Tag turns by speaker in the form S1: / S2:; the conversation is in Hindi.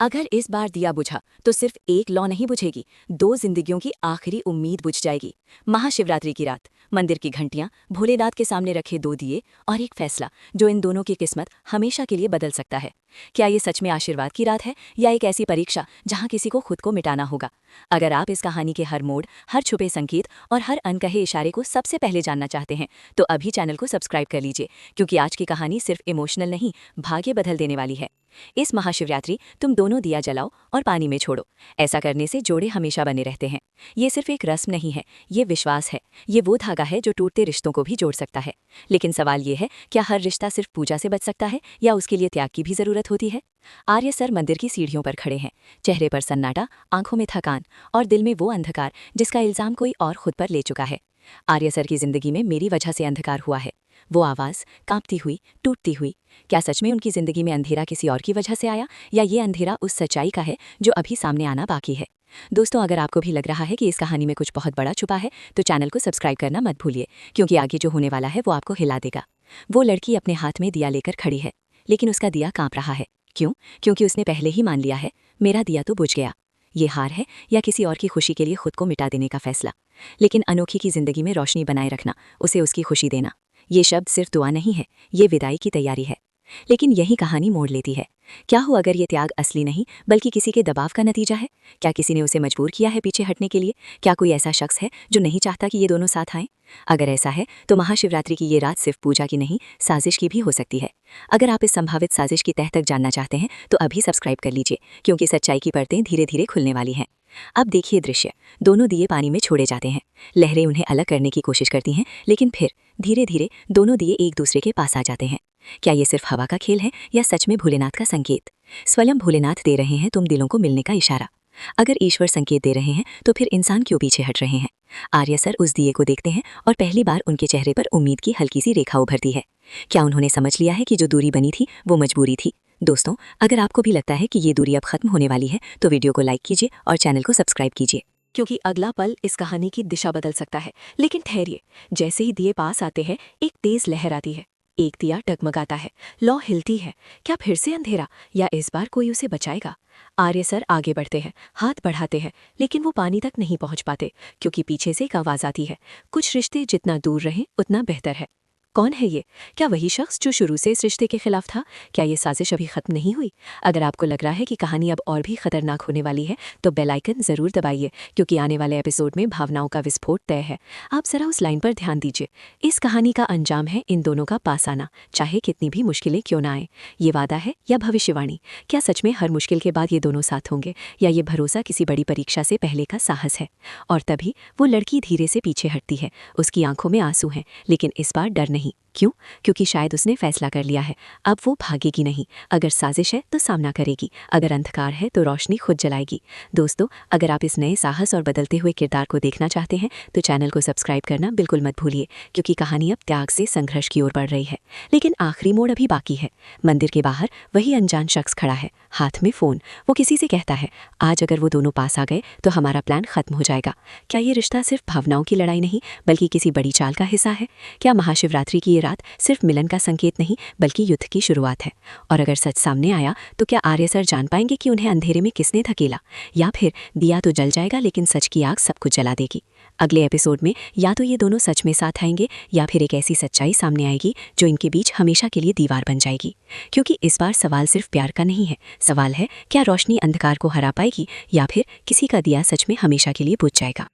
S1: अगर इस बार दिया बुझा तो सिर्फ एक लौ नहीं बुझेगी, दो जिंदगियों की आखिरी उम्मीद बुझ जाएगी। महाशिवरात्रि की रात, मंदिर की घंटियां, भोलेनाथ के सामने रखे दो दिए और एक फैसला जो इन दोनों की किस्मत हमेशा के लिए बदल सकता है। क्या ये सच में आशीर्वाद की रात है या एक ऐसी परीक्षा जहां किसी को खुद को मिटाना होगा? अगर आप इस कहानी के हर मोड़, हर छुपे संकेत और हर अनकहे इशारे को सबसे पहले जानना चाहते हैं तो अभी चैनल को सब्सक्राइब कर लीजिए, क्योंकि आज की कहानी सिर्फ इमोशनल नहीं, भाग्य बदल देने वाली है। इस महाशिवरात्रि तुम दोनों दिया जलाओ और पानी में छोड़ो। ऐसा करने से जोड़े हमेशा बने रहते हैं। ये सिर्फ एक रस्म नहीं है, ये विश्वास है। ये वो धागा है जो टूटते रिश्तों को भी जोड़ सकता है। लेकिन सवाल ये है, क्या हर रिश्ता सिर्फ पूजा से बच सकता है या उसके लिए त्याग की भी जरूरत होती है? आर्य सर मंदिर की सीढ़ियों पर खड़े हैं, चेहरे पर सन्नाटा, आंखों में थकान और दिल में वो अंधकार जिसका इल्जाम कोई और खुद पर ले चुका है। आर्य सर की जिंदगी में मेरी वजह से अंधकार हुआ है। वो आवाज़ कांपती हुई, टूटती हुई। क्या सच में उनकी जिंदगी में अंधेरा किसी और की वजह से आया, या ये अंधेरा उस सच्चाई का है जो अभी सामने आना बाकी है? दोस्तों, अगर आपको भी लग रहा है कि इस कहानी में कुछ बहुत बड़ा छुपा है तो चैनल को सब्सक्राइब करना मत भूलिए, क्योंकि आगे जो होने वाला है वो आपको हिला देगा। वो लड़की अपने हाथ में दिया लेकर खड़ी है, लेकिन उसका दिया कांप रहा है। क्यों? क्योंकि उसने पहले ही मान लिया है, मेरा दिया तो बुझ गया। ये हार है या किसी और की खुशी के लिए खुद को मिटा देने का फैसला? लेकिन अनोखी की जिंदगी में रोशनी बनाए रखना, उसे उसकी खुशी देना, ये शब्द सिर्फ दुआ नहीं है, ये विदाई की तैयारी है। लेकिन यही कहानी मोड़ लेती है। क्या हो अगर ये त्याग असली नहीं बल्कि किसी के दबाव का नतीजा है? क्या किसी ने उसे मजबूर किया है पीछे हटने के लिए? क्या कोई ऐसा शख्स है जो नहीं चाहता कि ये दोनों साथ आएं? अगर ऐसा है तो महाशिवरात्रि की ये रात सिर्फ पूजा की नहीं, साजिश की भी हो सकती है। अगर आप इस संभावित साजिश की तह तक जानना चाहते हैं तो अभी सब्सक्राइब कर लीजिए, क्योंकि सच्चाई की परतें धीरे धीरे खुलने वाली हैं। अब देखिए दृश्य, दोनों दिए पानी में छोड़े जाते हैं। लहरें उन्हें अलग करने की कोशिश करती हैं, लेकिन फिर धीरे धीरे दोनों दिए एक दूसरे के पास आ जाते हैं। क्या ये सिर्फ हवा का खेल है या सच में भोलेनाथ का संकेत? स्वयं भोलेनाथ दे रहे हैं तुम दिलों को मिलने का इशारा। अगर ईश्वर संकेत दे रहे हैं तो फिर इंसान क्यों पीछे हट रहे हैं? आर्य सर उस दिए को देखते हैं और पहली बार उनके चेहरे पर उम्मीद की हल्की सी रेखा उभरती है। क्या उन्होंने समझ लिया है कि जो दूरी बनी थी वो मजबूरी थी? दोस्तों, अगर आपको भी लगता है कि ये दूरी अब खत्म होने वाली है तो वीडियो को लाइक कीजिए और चैनल को सब्सक्राइब कीजिए, क्योंकि अगला पल इस कहानी की दिशा बदल सकता है। लेकिन ठहरिए, जैसे ही दिए पास आते हैं एक तेज लहर आती है। एक दिया डगमगाता है, लौ हिलती है। क्या फिर से अंधेरा, या इस बार कोई उसे बचाएगा? आर्य सर आगे बढ़ते हैं, हाथ बढ़ाते हैं, लेकिन वो पानी तक नहीं पहुंच पाते, क्योंकि पीछे से एक आवाज आती है, कुछ रिश्ते जितना दूर रहें उतना बेहतर है। कौन है ये? क्या वही शख्स जो शुरू से इस रिश्ते के खिलाफ था? क्या ये साजिश अभी खत्म नहीं हुई? अगर आपको लग रहा है कि कहानी अब और भी खतरनाक होने वाली है तो बेल आइकन जरूर दबाइए, क्योंकि आने वाले एपिसोड में भावनाओं का विस्फोट तय है। आप जरा उस लाइन पर ध्यान दीजिए। इस कहानी का अंजाम है इन दोनों का पास आना, चाहे कितनी भी मुश्किलें क्यों ना आए। ये वादा है या भविष्यवाणी? क्या सच में हर मुश्किल के बाद ये दोनों साथ होंगे, या ये भरोसा किसी बड़ी परीक्षा से पहले का साहस है? और तभी वो लड़की धीरे से पीछे हटती है। उसकी आंखों में आंसू हैं, लेकिन इस बार डर नहीं। क्यों? क्योंकि शायद उसने फैसला कर लिया है, अब वो भागेगी नहीं। अगर साजिश है तो सामना करेगी, अगर अंधकार है तो रोशनी खुद जलाएगी। दोस्तों, अगर आप इस नए साहस और बदलते हुए किरदार को देखना चाहते हैं तो चैनल को सब्सक्राइब करना बिल्कुल मत भूलिए, क्योंकि कहानी अब त्याग से संघर्ष की ओर बढ़ रही है। लेकिन आखिरी मोड़ अभी बाकी है। मंदिर के बाहर वही अनजान शख्स खड़ा है, हाथ में फोन। वो किसी से कहता है, आज अगर वो दोनों पास आ गए तो हमारा प्लान खत्म हो जाएगा। क्या ये रिश्ता सिर्फ भावनाओं की लड़ाई नहीं बल्कि किसी बड़ी चाल का हिस्सा है? क्या महाशिवरात्रि की ये रात सिर्फ मिलन का संकेत नहीं बल्कि युद्ध की शुरुआत है? और अगर सच सामने आया तो क्या आर्य सर जान पाएंगे कि उन्हें अंधेरे में किसने धकेला, या फिर दिया तो जल जाएगा लेकिन सच की आग सब कुछ जला देगी? अगले एपिसोड में या तो ये दोनों सच में साथ आएंगे या फिर एक ऐसी सच्चाई सामने आएगी जो इनके बीच हमेशा के लिए दीवार बन जाएगी। क्योंकि इस बार सवाल सिर्फ प्यार का नहीं है, सवाल है क्या रोशनी अंधकार को हरा पाएगी या फिर किसी का दिया सच में हमेशा के लिए बुझ जाएगा।